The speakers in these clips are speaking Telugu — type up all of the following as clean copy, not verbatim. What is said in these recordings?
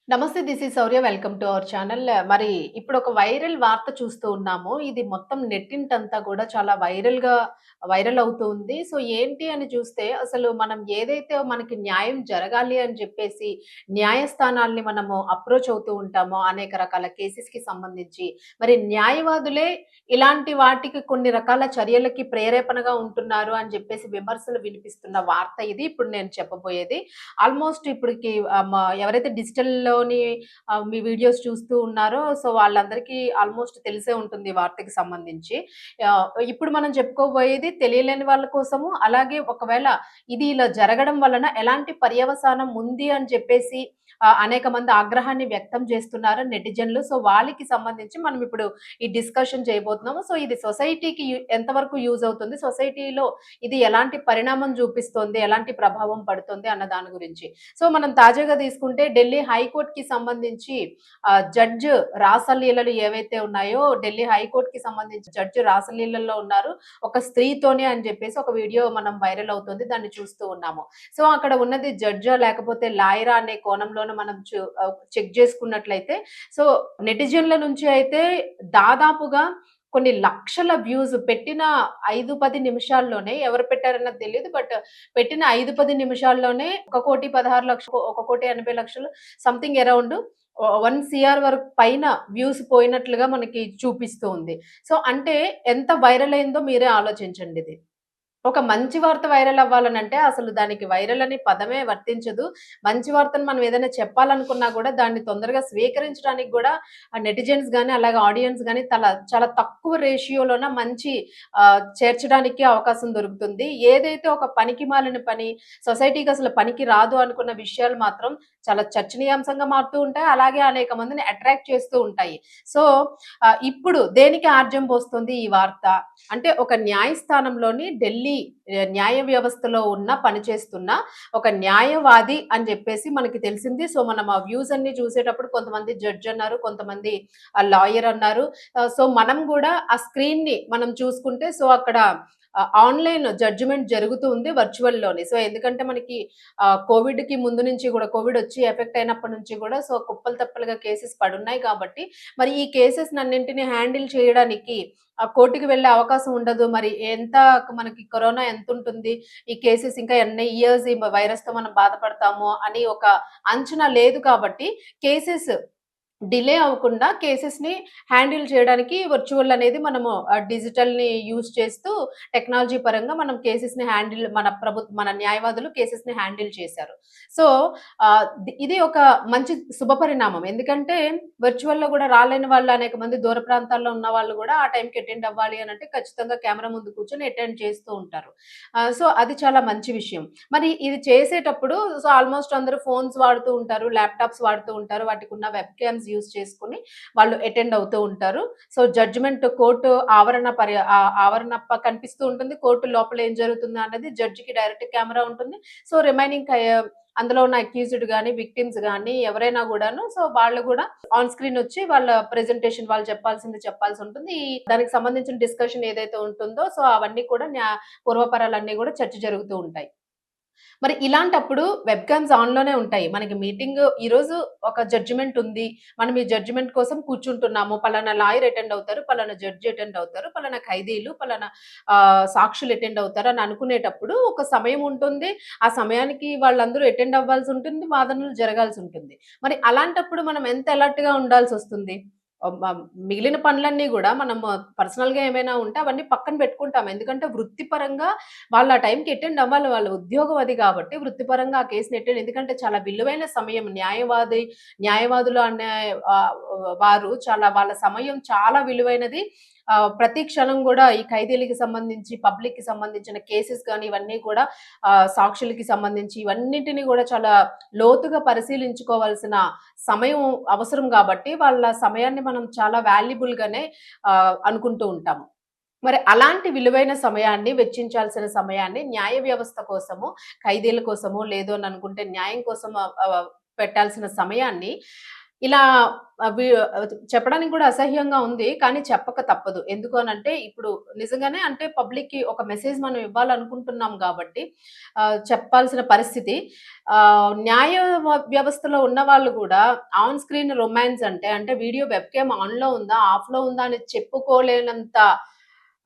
నమస్తే. This is Shaurya. Welcome to our channel. మరి ఇప్పుడు ఒక వైరల్ వార్త చూస్తూ ఉన్నాము. ఇది మొత్తం నెట్టింటంతా కూడా చాలా వైరల్ అవుతూ ఉంది. సో, ఏంటి అని చూస్తే అసలు మనం ఏదైతే మనకి న్యాయం జరగాలి అని చెప్పేసి న్యాయస్థానాల్ని మనము అప్రోచ్ అవుతూ ఉంటామో అనేక రకాల కేసెస్‌కి సంబంధించి. మరి న్యాయవాదులే ఇలాంటి వాటికి కొన్ని రకాల చర్యలకి ప్రేరేపణగా ఉంటున్నారు అని చెప్పేసి విమర్శలు వినిపిస్తున్న వార్త ఇది. ఇప్పుడు నేను చెప్పబోయేది. ఆల్మోస్ట్ ఇప్పటికి ఎవరైతే డిజిటల్‌లోని మీ వీడియోస్ చూస్తూ ఉన్నారో సో, వాళ్ళందరికీ ఆల్మోస్ట్ తెలిసే ఉంటుంది ఈ వార్తకి సంబంధించి. ఇప్పుడు మనం చెప్పుకోబోయేది తెలియలేని వాళ్ళ కోసము, అలాగే ఒకవేళ ఇది ఇలా జరగడం వలన ఎలాంటి పర్యవసానం ఉంది అని చెప్పేసి అనేక మంది ఆగ్రహాన్ని వ్యక్తం చేస్తున్నారు నెటిజన్‌లు. సో, వాళ్ళకి సంబంధించి మనం ఇప్పుడు ఈ డిస్కషన్ చేయబోతున్నాము. సో, ఇది సొసైటీకి ఎంతవరకు యూజ్ అవుతుంది? సొసైటీలో ఇది ఎలాంటి పరిణామం చూపిస్తోంది? ఎలాంటి ప్రభావం పడుతుంది అన్న దాని గురించి. సో, మనం తాజాగా తీసుకుంటే ఢిల్లీ హైకోర్ట్‌కి సంబంధించి జడ్జ్ రాసలీలలు ఏవైతే ఉన్నాయో, ఢిల్లీ హైకోర్ట్‌కి సంబంధించి జడ్జ్ రాసలీలల్లో ఉన్నారు. ఒక స్త్రీతోనే అని చెప్పేసి ఒక వీడియో మనం వైరల్ అవుతుంది. దాన్ని చూస్తూ ఉన్నాము. సో, అక్కడ ఉన్నది జడ్జా లేకపోతే లాయరా అనే కోణంలోనే మనం చెక్ చేసుకున్నట్లయితే సో, నెటిజన్ల నుంచి అయితే దాదాపుగా కొన్ని లక్షల వ్యూస్ పెట్టిన 5, 10 నిమిషాల్లోనే ఎవరు పెట్టారన్నది తెలీదు. బట్ పెట్టిన 5, 10 నిమిషాల్లోనే 1,16,00,000 1,80,00,000 సంథింగ్ అరౌండ్ 1 సీఆర్ వరకు పైన వ్యూస్ పోయినట్లుగా మనకి చూపిస్తూ ఉంది. సో, అంటే ఎంత వైరల్ అయిందో మీరే ఆలోచించండిది. ఒక మంచి వార్త వైరల్ అవ్వాలనంటే అసలు దానికి వైరల్ అనే పదమే వర్తించదు. మంచి వార్తను మనం ఏదైనా చెప్పాలనుకున్నా గూడా దాన్ని తొందరగా స్వీకరించడానికి గూడా నెటిజన్స్ గాని, అలాగే ఆడియన్స్ గాని చాలా తక్కువ రేషియోలోన మంచి చేర్చడానికి అవకాశం దొరుకుతుంది. ఏదైతే ఒక పనికిమాలిన పని, సొసైటీకి అసలు పనికి రాదు అనుకున్న విషయాలు మాత్రం చాలా చర్చనీయాంశంగా మారుతూ ఉంటాయి. అలాగే అనేక మందిని అట్రాక్ట్ చేస్తూ ఉంటాయి. సో, ఇప్పుడు దేనికి ఆర్జం పోస్తుంది ఈ వార్త? అంటే ఒక న్యాయస్థానంలోని ఢిల్లీ న్యాయ వ్యవస్థలో పనిచేస్తున్న ఒక న్యాయవాది అని జెప్పేసి మనకి తెలిసింది. సో, మనం ఆ వ్యూస్ అన్నీ చూసేటప్పుడు కొంతమంది జడ్జ్ అన్నారు, కొంతమంది లాయర్ అన్నారు. సో, మనం గూడా ఆ స్క్రీన్‌ని మనం చూసుకుంటే సో, అక్కడ ఆన్‌లైన్ జడ్జిమెంట్ జరుగుతూ ఉంది వర్చువల్‌లోని. సో, ఎందుకంటే మనకి కోవిడ్‌కి ముందు నుంచి గూడా కోవిడొచ్చి ఎఫెక్ట్ అయినప్పటి నుంచి గూడా సో, కుప్పలు తెప్పలుగా కేసెస్ పడున్నాయి కాబట్టి, మరి ఈ కేసెస్‌నన్నింటిని హ్యాండిల్ చేయడానికి కోర్ట్‌కి వెళ్ళే అవకాశం ఉండదు. మరి మనకి కరోనా ఎంతుంటుంది? ఈ కేసెస్ ఇంకా ఎన్ని ఇయర్స్ ఈ వైరస్‌తో మనం బాధపడతాము అని ఒక అంచనా లేదు కాబట్టి కేసెస్ డిలే అవ్వకుండా కేసెస్‌ని హ్యాండిల్ చేయడానికి వర్చువల్ అనేది మనము డిజిటల్‌ని యూజ్ చేస్తూ టెక్నాలజీ పరంగా మనం కేసెస్‌ని హ్యాండిల్ మన న్యాయవాదులు కేసెస్‌ని హ్యాండిల్ చేశారు. సో, ఇది ఒక మంచి శుభపరిణామం. ఎందుకంటే వర్చువల్‌లో గూడా రాలేని వాళ్ళు అనేక మంది దూర ప్రాంతాల్లో ఉన్న వాళ్ళు గూడా ఆ టైంకి అటెండ్ అవ్వాలి అనంటే ఖచ్చితంగా కెమెరా ముందు కూర్చొని అటెండ్ చేస్తూ ఉంటారు. సో, అది చాలా మంచి విషయం. మరి ఇది చేసేటప్పుడు సో, ఆల్‌మోస్ట్ అందరూ ఫోన్స్ వాడుతూ ఉంటారు, ల్యాప్‌టాప్స్ వాడుతూ ఉంటారు. వాటికున్న వెబ్ క్యామ్స్ యూజ్ చేసుకొని వాళ్ళు అటెండ్ అవుతూ ఉంటారు. సో, జడ్జిమెంట్ కోర్టు ఆవరణ కనిపిస్తూ ఉంటుంది. కోర్టు లోపల ఏం జరుగుతుంది అన్నది జడ్జికి డైరెక్ట్ కెమెరా ఉంటుంది. సో, రిమైనింగ్ అందులో ఉన్న అక్యూజ్డ్ గాని, విక్టిమ్స్ గాని ఎవరైనా గూడాను సో, వాళ్ళు గూడా ఆన్ స్క్రీన్ వచ్చి వాళ్ళ ప్రెజెంటేషన్ వాళ్ళు చెప్పాల్సింది చెప్పాల్సుంటుంది. దానికి సంబంధించిన డిస్కషన్ ఏదైతే ఉంటుందో సో, అవన్నీ కూడా పూర్వపరాలన్నీ గూడా చర్చ జరుగుతూ ఉంటాయి. మరి ఇలాంటప్పుడు వెబ్‌కామ్స్ ఆన్‌లోనే ఉంటాయి. మనకి మీటింగ్ ఈరోజు ఒక జడ్జిమెంట్ ఉంది. మనం ఈ జడ్జిమెంట్ కోసం కూర్చుంటున్నాము. పలానా లాయర్ అటెండ్ అవుతారు. పలానా జడ్జ్ అటెండ్ అవుతారు. పలానా ఖైదీలు, పలానా సాక్షులు అటెండ్ అవుతారు అని అనుకునేటప్పుడు ఒక సమయం ఉంటుంది. ఆ సమయానికి వాళ్ళందరూ అటెండ్ అవ్వాల్సి ఉంటుంది. వాదనలు జరగాల్సి ఉంటుంది. మరి అలాంటప్పుడు మనం ఎంత అలర్ట్‌గా ఉండాల్సొస్తుంది? మిగిలిన పనులన్నీ గూడా మనము పర్సనల్‌గా ఏమైనా ఉంటే అవన్నీ పక్కన పెట్టుకుంటాం. ఎందుకంటే వృత్తిపరంగా వాళ్ళు ఆ టైంకి అటెండ్ అవ్వాలి. వాళ్ళ ఉద్యోగం అది కాబట్టి వృత్తిపరంగా ఆ కేస్‌ని ఎందుకంటే చాలా విలువైన సమయం న్యాయవాదులు అనే ఆహ్, వారు వాళ్ళ సమయం చాలా విలువైనది. ప్రతి క్షణం గూడా ఈ ఖైదీలకి సంబంధించి, పబ్లిక్‌కి సంబంధించిన కేసెస్ గాని ఇవన్నీ కూడా సాక్షులకి సంబంధించి ఇవన్నిటిని గూడా చాలా లోతుగా పరిశీలించుకోవాల్సిన సమయం అవసరం గాబట్టి, వాళ్ళ సమయాన్ని మనం చాలా వాల్యుబుల్‌గానే అనుకుంటూ ఉంటాము. మరి అలాంటి విలువైన సమయాన్ని, వెచ్చించాల్సిన సమయాన్ని న్యాయ వ్యవస్థ కోసము, ఖైదీల కోసమో, లేదు అని అనుకుంటే న్యాయం కోసం పెట్టాల్సిన సమయాన్ని ఇలా చెప్పడానికి కూడా అసహ్యంగా ఉంది. కానీ చెప్పక తప్పదు. ఎందుకు అనంటే ఇప్పుడు నిజంగానే అంటే పబ్లిక్‌కి ఒక మెసేజ్ మనం ఇవ్వాలనుకుంటున్నాం గాబట్టి చెప్పాల్సిన పరిస్థితి. న్యాయ వ్యవస్థలో ఉన్నవాళ్ళు గూడా ఆన్ స్క్రీన్ రొమాన్స్ అంటే వీడియో వెబ్‌కేమ్ ఆన్‌లో ఉందా? ఆఫ్‌లో ఉందా? అని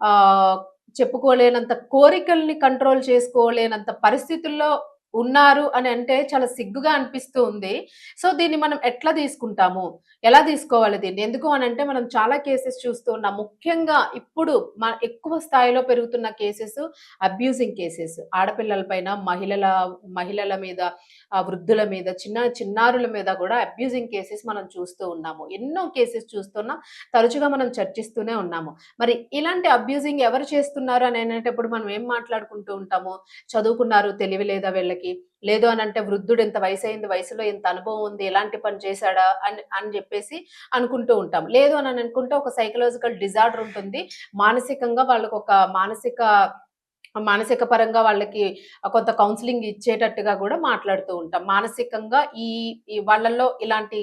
ఆహ్, చెప్పుకోలేనంత కోరికల్ని కంట్రోల్ చేసుకోలేనంత పరిస్థితుల్లో ఉన్నారు అని అంటే చాలా సిగ్గుగా అనిపిస్తూ ఉంది. సో, దీన్ని మనం ఎట్లా తీసుకుంటాము? ఎలా తీసుకోవాలి దీన్ని? ఎందుకు అనంటే మనం చాలా కేసెస్ చూస్తూ ఉన్నాం. ముఖ్యంగా ఇప్పుడు ఎక్కువ స్థాయిలో పెరుగుతున్న కేసెస్ అబ్యూజింగ్ కేసెస్. ఆడపిల్లల పైన, మహిళల మీద, వృద్ధుల మీద, చిన్నారుల మీద గూడా అబ్యూజింగ్ కేసెస్ మనం చూస్తూ ఉన్నాము. ఎన్నో కేసెస్ చూస్తున్నాం. తరచుగా మనం చర్చిస్తూనే ఉన్నాము. మరి ఇలాంటి అబ్యూజింగ్ ఎవరు చేస్తున్నారు అని అనేటప్పుడు మనం ఏం మాట్లాడుకుంటూ ఉంటాము? చదువుకున్నారు, తెలివి లేదా వీళ్ళకి? లేదు అనంటే వృద్ధుడు ఇంత వయసయింది, వయసులో ఇంత అనుభవం ఉంది, ఎలాంటి పని చేశాడా అని అని జెప్పేసి అనుకుంటూ ఉంటాం. లేదు అని అనుకుంటే ఒక సైకలాజికల్ డిజార్డర్ ఉంటుంది. మానసికంగా వాళ్ళకొక మానసిక పరంగా వాళ్ళకి కొంత కౌన్సెలింగ్ ఇచ్చేటట్టుగా గూడా మాట్లాడుతూ ఉంటాం. మానసికంగా ఈ ఈ వాళ్ళలో ఇలాంటి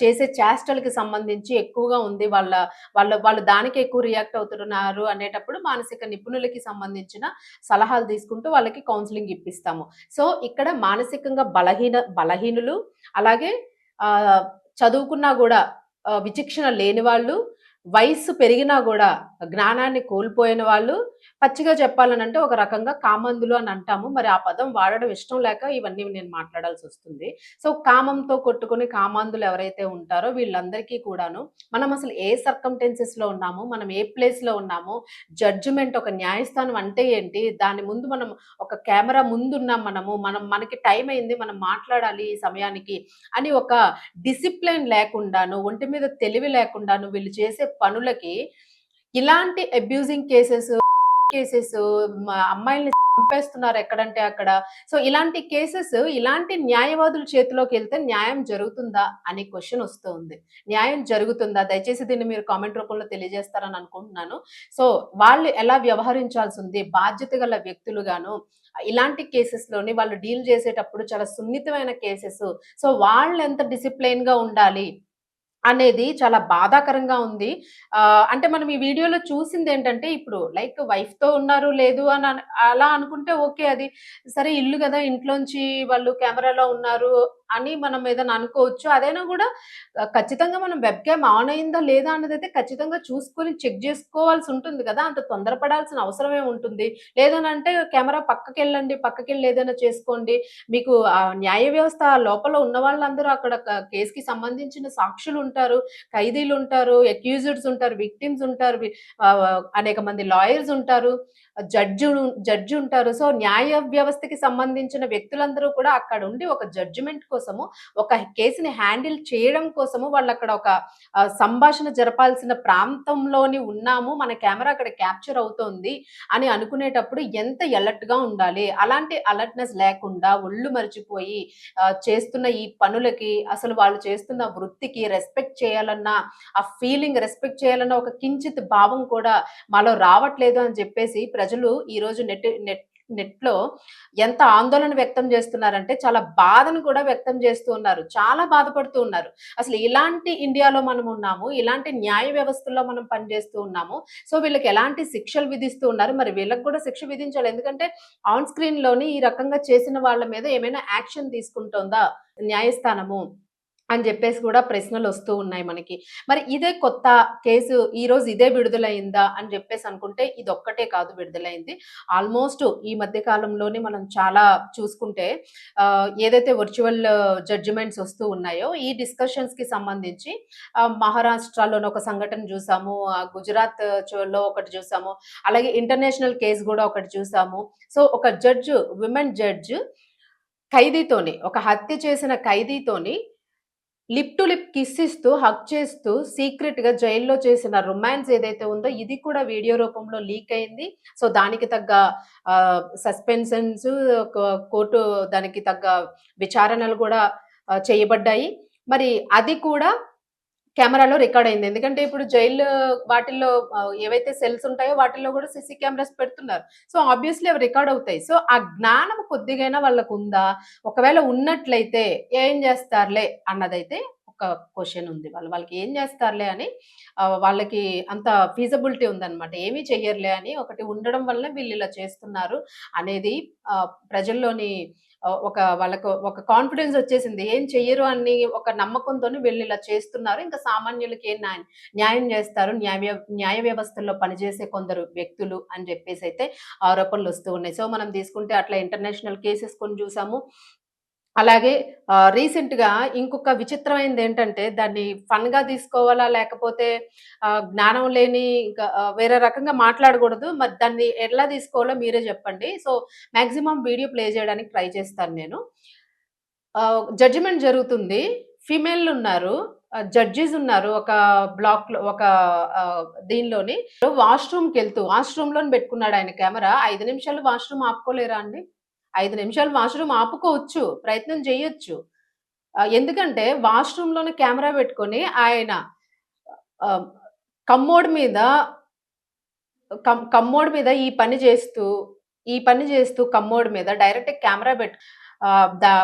చేసే చేష్టలకి సంబంధించి ఎక్కువగా ఉంది. వాళ్ళు దానికి ఎక్కువ రియాక్ట్ అవుతున్నారు అనేటప్పుడు మానసిక నిపుణులకి సంబంధించిన సలహాలు తీసుకుంటూ వాళ్ళకి కౌన్సెలింగ్ ఇప్పిస్తాము. సో, ఇక్కడ మానసికంగా బలహీనులు అలాగే ఆహ్, చదువుకున్నా గూడా విచక్షణ లేని వాళ్ళు, వయస్సు పెరిగినా గూడా జ్ఞానాన్ని కోల్పోయిన వాళ్ళు, పచ్చిగా చెప్పాలనంటే ఒక రకంగా కామందులు అని అంటాము. మరి ఆ పదం వాడడం ఇష్టం లేక ఇవన్నీ నేను మాట్లాడాల్సొస్తుంది. సో, కామంతో కొట్టుకొని కామాంధులు ఎవరైతే ఉంటారో వీళ్ళందరికీ కూడాను మనం అసలు ఏ సర్కమ్‌టెన్సెస్‌లో ఉన్నాము, మనం ఏ ప్లేస్‌లో ఉన్నాము, జడ్జిమెంట్ ఒక న్యాయస్థానం అంటే ఏంటి, దాని ముందు మనం ఒక కెమెరా ముందున్నాం మనకి టైం అయింది, మనం మాట్లాడాలి ఈ సమయానికి అని ఒక డిసిప్లిన్ లేకుండాను, ఒంటి మీద తెలివి లేకుండాను వీళ్ళు చేసే పనులకి ఇలాంటి అబ్యూజింగ్ కేసెస్ అమ్మాయిల్ని చంపేస్తున్నారు ఎక్కడంటే అక్కడ. సో, ఇలాంటి కేసెస్ ఇలాంటి న్యాయవాదుల చేతిలోకెళ్తే న్యాయం జరుగుతుందా అనే క్వెషన్ వస్తూ ఉంది. న్యాయం జరుగుతుందా? దయచేసి దీన్ని మీరు కామెంట్ రూపంలో తెలియజేస్తారని అనుకుంటున్నాను. సో, వాళ్ళు ఎలా వ్యవహరించాల్సుంది బాధ్యత గల వ్యక్తులుగాను ఇలాంటి కేసెస్‌లోని వాళ్ళు డీల్ చేసేటప్పుడు చాలా సున్నితమైన కేసెస్. సో, వాళ్ళెంత డిసిప్లైన్‌గా ఉండాలి అనేది చాలా బాధాకరంగా ఉంది. అంటే మనం ఈ వీడియోలో చూసిందేంటంటే, ఇప్పుడు లైక్ వైఫ్‌తో ఉన్నారు, లేదు అలా అనుకుంటే ఓకే. అది సరే ఇల్లు గదా! ఇంట్లోంచి వాళ్ళు కెమెరాలో ఉన్నారు అని మనం ఏదైనా అనుకోవచ్చు. అదైనా గూడా ఖచ్చితంగా మనం వెబ్ క్యామ్ ఆన్ అయిందా లేదా అన్నదైతే ఖచ్చితంగా చూసుకొని చెక్ జేసుకోవాల్సుంటుంది గదా! అంత తొందరపడాల్సిన అవసరం ఏముంటుంది? లేదనంటే కెమెరా పక్కకెళ్ళండి, పక్కకెళ్ళి ఏదైనా చేసుకోండి. మీకు న్యాయ వ్యవస్థ లోపల ఉన్న వాళ్ళందరూ అక్కడ కేస్‌కి సంబంధించిన సాక్షులుంటారు, ఖైదీలుంటారు, అక్యూజ్డ్స్ ఉంటారు, విక్టిమ్స్ ఉంటారు, అనేక మంది లాయర్స్ ఉంటారు, జడ్జి ఉంటారు. సో, న్యాయ వ్యవస్థకి సంబంధించిన వ్యక్తులందరూ కూడా అక్కడుండి ఒక జడ్జిమెంట్ కోసము, ఒక కేస్‌ని హ్యాండిల్ చేయడం కోసము వాళ్ళక్కడ ఒక సంభాషణ జరపాల్సిన ప్రాంతంలోని ఉన్నాము. మన కెమెరా అక్కడ క్యాప్చర్ అవుతోంది అని అనుకునేటప్పుడు ఎంత అలర్ట్‌గా ఉండాలి. అలాంటి అలర్ట్‌నెస్ లేకుండా ఒళ్ళు మరిచిపోయి చేస్తున్న ఈ పనులకి అసలు వాళ్ళు చేస్తున్న వృత్తికి రెస్పెక్ట్ చేయాలన్న ఒక కించిత్ భావం కూడా మాలో రావట్లేదు అని చెప్పేసి ప్రజలు ఈరోజు నెట్‌లో ఎంత ఆందోళన వ్యక్తం చేస్తున్నారంటే, చాలా బాధను కూడా వ్యక్తం చేస్తూ ఉన్నారు. చాలా బాధపడుతూ ఉన్నారు. అసలు ఇలాంటి ఇండియాలో మనం ఉన్నాము. ఇలాంటి న్యాయ వ్యవస్థలో మనం పనిచేస్తూ ఉన్నాము. సో, వీళ్ళకి ఎలాంటి శిక్షలు విధిస్తూ ఉన్నారు. మరి వీళ్ళకి కూడా శిక్ష విధించాలి. ఎందుకంటే ఆన్ స్క్రీన్‌లోని ఈ రకంగా చేసిన వాళ్ళ మీద ఏమైనా యాక్షన్ తీసుకుంటోందా న్యాయస్థానము? అని జెప్పేసి కూడా ప్రశ్నలొస్తూ ఉన్నాయి మనకి. మరి ఇదే కొత్త కేసు ఈరోజు ఇదే విడుదలయిందా అని జెప్పేసి అనుకుంటే ఇదొక్కటే కాదు విడుదలైంది. ఆల్‌మోస్ట్ ఈ మధ్య కాలంలోనే మనం చాలా చూసుకుంటే ఏదైతే వర్చువల్ జడ్జిమెంట్స్ వస్తూ ఉన్నాయో ఈ డిస్కషన్స్‌కి సంబంధించి మహారాష్ట్రలోని ఒక సంఘటన జూసాము. గుజరాత్ లో ఒకటి జూసాము. అలాగే ఇంటర్నేషనల్ కేస్ గూడా ఒకటి చూసాము. సో, ఒక విమెన్ జడ్జ్ ఖైదీతోని ఒక హత్య చేసిన ఖైదీతోని లిప్ టు లిప్ కిస్ ఇస్తూ, హగ్ చేస్తూ సీక్రెట్‌గా జైల్‌లో చేసిన రొమాన్స్ ఏదైతే ఉందో ఇది కూడా వీడియో రూపంలో లీక్ అయింది. సో, దానికి తగ్గ సస్పెన్షన్స్ కోర్టు దానికి తగ్గ విచారణలు గూడా చేయబడ్డాయి. మరి అది కూడా కెమెరాలో రికార్డ్ అయింది. ఎందుకంటే ఇప్పుడు జైలు వాటిల్లో ఏవైతే సెల్స్ ఉంటాయో వాటిల్లో గూడా సీసీ కెమెరాస్ పెడుతున్నారు. సో, ఆబ్వియస్‌లీ అవి రికార్డ్ అవుతాయి. సో, ఆ జ్ఞానం కొద్దిగైనా వాళ్ళకుందా? ఒకవేళ ఉన్నట్లయితే ఏం జేస్తారులే అన్నదైతే ఒక ఒక క్వెషన్ ఉంది. వాళ్ళకి ఏం జేస్తారులే అని వాళ్ళకి అంత ఫీజిబిలిటీ ఉందన్నమాట. ఏమి చెయ్యరులే అని ఒకటి ఉండడం వల్లనే వీళ్ళిలా చేస్తున్నారు అనేది ప్రజల్లోని ఒక వాళ్ళకు ఒక కాన్ఫిడెన్స్ ఒచ్చేసింది. ఏం చెయ్యరు అని ఒక నమ్మకంతోని వీళ్ళిలా చేస్తున్నారు. ఇంకా సామాన్యులకి ఏం న్యాయం జేస్తారు. న్యాయ వ్యవస్థలో పనిజేసే కొందరు వ్యక్తులు అని జెప్పేసైతే ఆరోపణలొస్తూ ఉన్నాయి. సో, మనం తీసుకుంటే అట్లా ఇంటర్నేషనల్ కేసెస్ కొన్ని జూసాము. అలాగే రీసెంట్‌గా ఇంకొక విచిత్రమైనదేంటంటే దాన్ని ఫన్‌గా తీసుకోవాలా? లేకపోతే జ్ఞానం లేని ఇంకా వేరే రకంగా మాట్లాడగూడదు. మరి దాన్ని ఎలా తీసుకోవాలో మీరే జెప్పండి. సో, మాక్సిమం వీడియో ప్లే జేయడానికి ట్రై చేస్తాను నేను. జడ్జిమెంట్ జరుగుతుంది. ఫీమేలున్నారు. జడ్జెస్ ఉన్నారు. ఒక బ్లాక్‌లో ఒక దీనిలోని వాష్‌రూమ్‌లోని బెట్టుకున్నాడాయన కెమెరా. 5 నిమిషాలు వాష్‌రూమ్ ఆపుకోలేరా అండి? 5 నిమిషాలు వాష్‌రూమ్ ఆపుకోవచ్చు. ప్రయత్నం జేయొచ్చు. ఎందుకంటే వాష్‌రూమ్‌లోనే కెమెరా బెట్టుకొని ఆయన ఆహ్, కమ్మోడ్ మీద కమ్మోడ్ మీద ఈ పని జేస్తూ కమ్మోడ్ మీద డైరెక్ట్ కెమెరా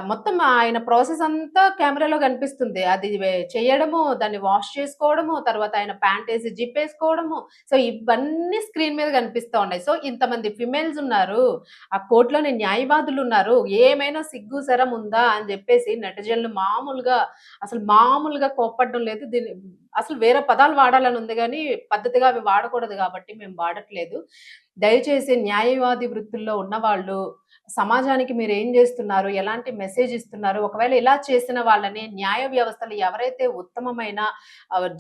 మొత్తం ఆయన ప్రాసెస్ అంతా కెమెరాలో కనిపిస్తుంది. అది చేయడము, దాన్ని వాష్ చేసుకోవడము, తర్వాత ఆయన ప్యాంటేసి జిప్పేసుకోవడము. సో, ఇవన్నీ స్క్రీన్ మీద కనిపిస్తా ఉన్నాయి. సో, ఇంతమంది ఫిమేల్స్ ఉన్నారు. ఆ కోర్ట్‌లోని న్యాయవాదులున్నారు. ఏమైనా సిగ్గు, శరం ఉందా అని జెప్పేసి నెటిజన్లు మామూలుగా కోప్పడడం లేదు. అసలు వేరే పదాలు వాడాలని ఉంది గానీ, పద్ధతిగా అవి వాడకూడదు గాబట్టి మేము వాడట్లేదు. దయచేసి న్యాయవాది వృత్తుల్లో ఉన్నవాళ్ళు సమాజానికి మీరేం జేస్తున్నారు? ఎలాంటి మెసేజ్ ఇస్తున్నారు? ఒకవేళ ఇలా చేసిన వాళ్ళని న్యాయ వ్యవస్థలో ఎవరైతే ఉత్తమమైన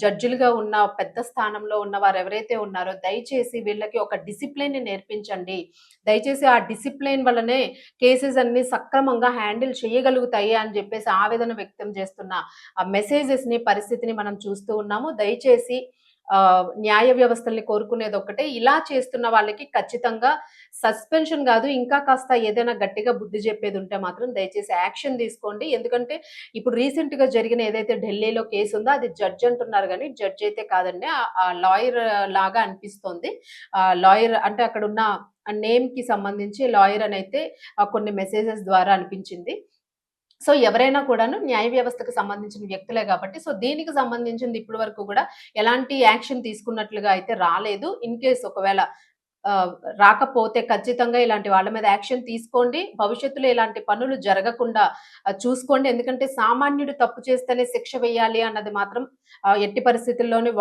జడ్జిలుగా ఉన్న పెద్ద స్థానంలో ఉన్నవారు ఎవరైతే ఉన్నారో దయచేసి వీళ్ళకి ఒక డిసిప్లిన్‌ని నేర్పించండి. దయచేసి ఆ డిసిప్లిన్ వల్లనే కేసెస్ అన్నీ సక్రమంగా హ్యాండిల్ చేయగలుగుతాయి అని జెప్పేసి ఆవేదన వ్యక్తం చేస్తున్న ఆ మెసేజెస్‌ని, పరిస్థితిని మనం చూస్తూ ఉన్నాము. దయచేసి న్యాయ వ్యవస్థల్ని కోరుకునేదొక్కటే, ఇలా చేస్తున్న వాళ్ళకి ఖచ్చితంగా సస్పెన్షన్ గాదు, ఇంకా కాస్త ఏదైనా గట్టిగా బుద్ధి జెప్పేదుంటే మాత్రం దయచేసి యాక్షన్ తీసుకోండి. ఎందుకంటే, ఇప్పుడు రీసెంట్‌గా జరిగిన ఏదైతే ఢిల్లీలో కేసుందో అది జడ్జ్ అంటున్నారు గానీ, జడ్జ్ అయితే కాదండి. లాయర్ లాగా అనిపిస్తోంది. లాయర్ అంటే అక్కడున్న నేమ్‌కి సంబంధించి లాయర్ అనైతే కొన్ని మెసేజెస్ ద్వారా అనిపించింది. సో, ఎవరైనా కూడాను న్యాయ వ్యవస్థకు సంబంధించిన వ్యక్తులే గాబట్టి, సో, దీనికి సంబంధించింది ఇప్పటి వరకు గూడా ఎలాంటి యాక్షన్ తీసుకున్నట్లుగా అయితే రాలేదు. ఇన్ కేస్ ఒకవేళ ఆహ్, రాకపోతే ఖచ్చితంగా ఇలాంటి వాళ్ళ మీద యాక్షన్ తీసుకోండి. భవిష్యత్తులో ఇలాంటి పనులు జరగకుండా చూసుకోండి. ఎందుకంటే సామాన్యుడు తప్పు చేస్తేనే శిక్ష వేయాలి అన్నది మాత్రం ఎట్టి పరిస్థితుల్లోని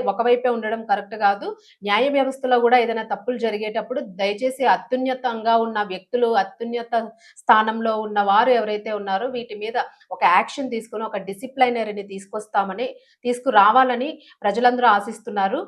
ఒకవైపే ఉండడం కరెక్ట్ గాదు. న్యాయ వ్యవస్థలో గూడా ఏదైనా తప్పులు జరిగేటప్పుడు దయచేసి అత్యున్నతంగా ఉన్న వ్యక్తులు, అత్యున్నత స్థానంలో ఉన్న వారు ఎవరైతే ఉన్నారో వీటి మీద ఒక యాక్షన్ తీసుకొని ఒక డిసిప్లినరీని తీసుకురావాలని ప్రజలందరూ ఆశిస్తున్నారు.